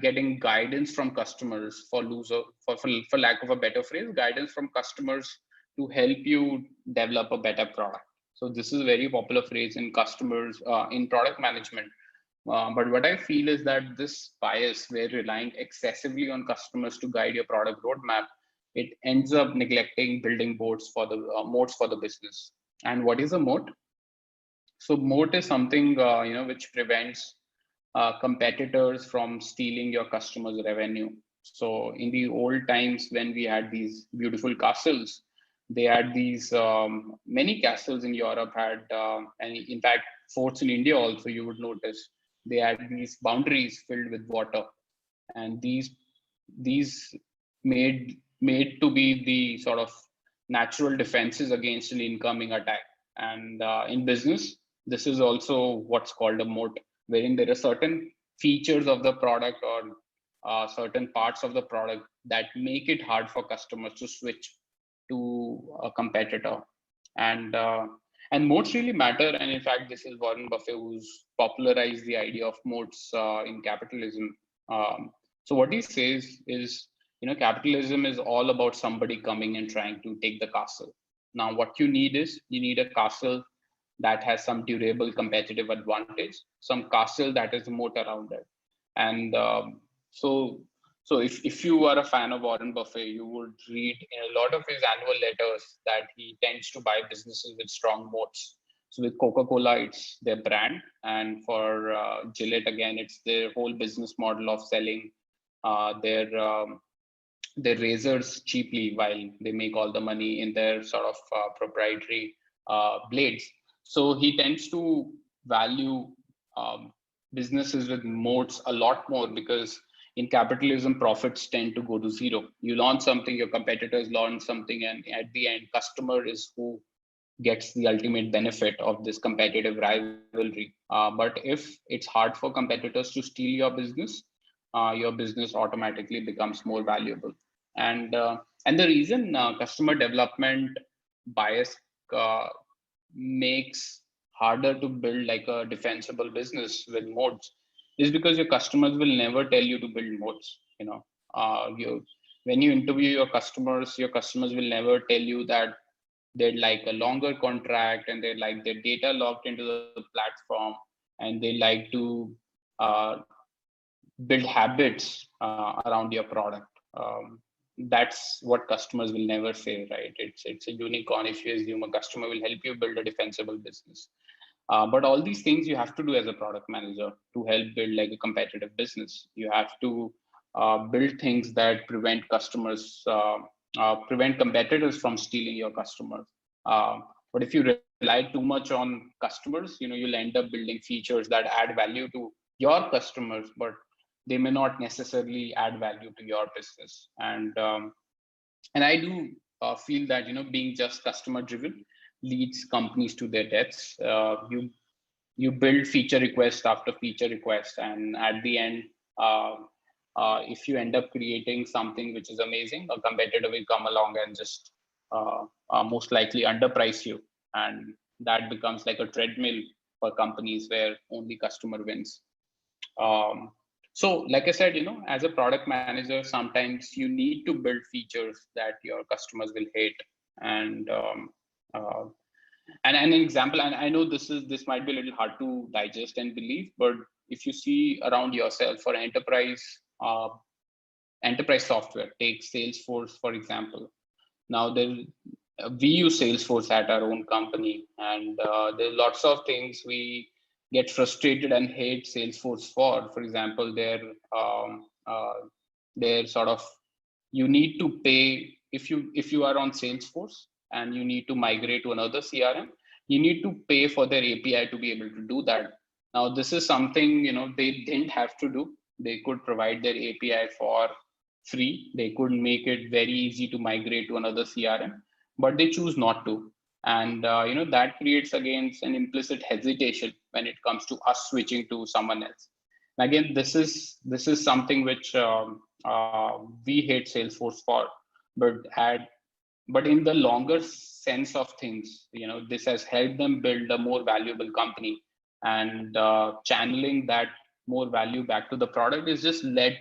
getting guidance from customers for lack of a better phrase, guidance from customers to help you develop a better product. So this is a very popular phrase in customers in product management. But what I feel is that this bias, where relying excessively on customers to guide your product roadmap, it ends up neglecting building moats for the business. And what is a moat? So moat is something which prevents competitors from stealing your customers' revenue. So in the old times when we had these beautiful castles, they had these many castles in Europe had, and in fact, forts in India also, you would notice they had these boundaries filled with water, and these made to be the sort of natural defenses against an incoming attack. And in business, this is also what's called a moat, wherein there are certain features of the product or certain parts of the product that make it hard for customers to switch to a competitor. And moats really matter. And in fact, this is Warren Buffett who's popularized the idea of moats in capitalism. So what he says is, capitalism is all about somebody coming and trying to take the castle. Now, what you need is, you need a castle that has some durable competitive advantage, some castle that is a moat around it. And so if you are a fan of Warren Buffett, you would read in a lot of his annual letters that he tends to buy businesses with strong moats. So with Coca-Cola, it's their brand. And for Gillette, again, it's their whole business model of selling their razors cheaply while they make all the money in their sort of proprietary blades. So he tends to value businesses with moats a lot more, because in capitalism, profits tend to go to zero. You launch something, your competitors launch something, and at the end, customer is who gets the ultimate benefit of this competitive rivalry. But if it's hard for competitors to steal your business automatically becomes more valuable. And the reason customer development bias makes harder to build like a defensible business with moats is because your customers will never tell you to build moats. When you interview your customers will never tell you that they'd like a longer contract and they like their data logged into the platform, and they like to build habits around your product. That's what customers will never say, right? It's a unicorn if you assume a customer will help you build a defensible business. But all these things you have to do as a product manager to help build like a competitive business. You have to build things that prevent competitors from stealing your customers. But if you rely too much on customers, you'll end up building features that add value to your customers, but they may not necessarily add value to your business. And I do feel that being just customer driven leads companies to their deaths. You build feature request after feature request, and at the end, if you end up creating something which is amazing, a competitor will come along and just most likely underprice you, and that becomes like a treadmill for companies where only customer wins. So like I said, as a product manager, sometimes you need to build features that your customers will hate. And an example, and I know this might be a little hard to digest and believe, but if you see around yourself for enterprise software, take Salesforce for example. Now we use Salesforce at our own company, and there's lots of things we get frustrated and hate Salesforce for. For example, they're sort of, you need to pay if you are on Salesforce and you need to migrate to another CRM, you need to pay for their API to be able to do that. Now, this is something they didn't have to do. They could provide their API for free. They could make it very easy to migrate to another CRM, but they choose not to. And that creates again an implicit hesitation when it comes to us switching to someone else. And again, this is something which we hate Salesforce for, but in the longer sense of things, this has helped them build a more valuable company, and channeling that more value back to the product is just led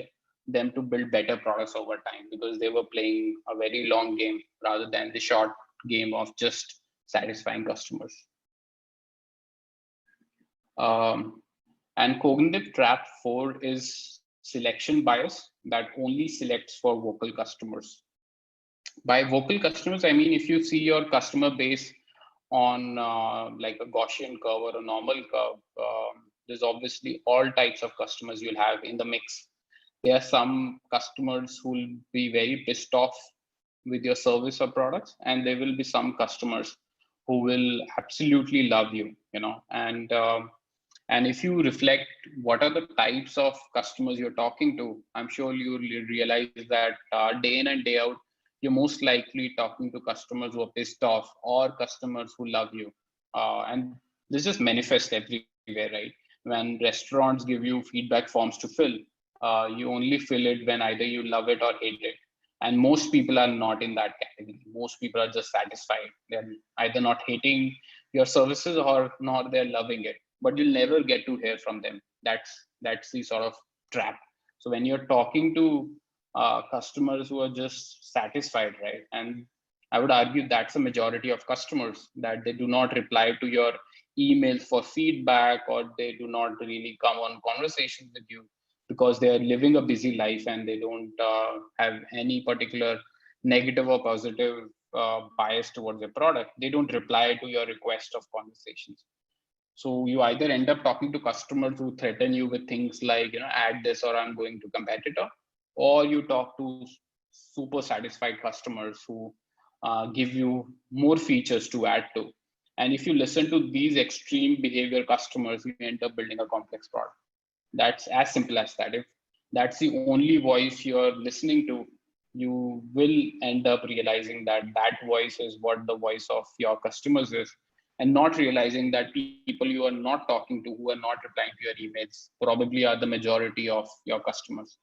them to build better products over time, because they were playing a very long game rather than the short game of just satisfying customers. And cognitive trap 4 is selection bias that only selects for vocal customers. By vocal customers, I mean, if you see your customer base on like a Gaussian curve or a normal curve, there's obviously all types of customers you'll have in the mix. There are some customers who will be very pissed off with your service or products, and there will be some customers who will absolutely love you, you know. And if you reflect what are the types of customers you're talking to, I'm sure you'll realize that day in and day out, you're most likely talking to customers who are pissed off or customers who love you. And this just manifests everywhere, right? When restaurants give you feedback forms to fill, you only fill it when either you love it or hate it. And most people are not in that category. Most people are just satisfied. They're either not hating your services or not they're loving it, but you'll never get to hear from them. That's the sort of trap. So when you're talking to customers who are just satisfied, right? And I would argue that's a majority of customers, that they do not reply to your emails for feedback, or they do not really come on conversations with you because they are living a busy life and they don't have any particular negative or positive bias towards your product. They don't reply to your request of conversations. So you either end up talking to customers who threaten you with things like, you know, add this or I'm going to competitor, or you talk to super satisfied customers who give you more features to add to. And if you listen to these extreme behavior customers, you end up building a complex product. That's as simple as that. If that's the only voice you're listening to, you will end up realizing that that voice is what the voice of your customers is, and not realizing that people you are not talking to, who are not replying to your emails, probably are the majority of your customers.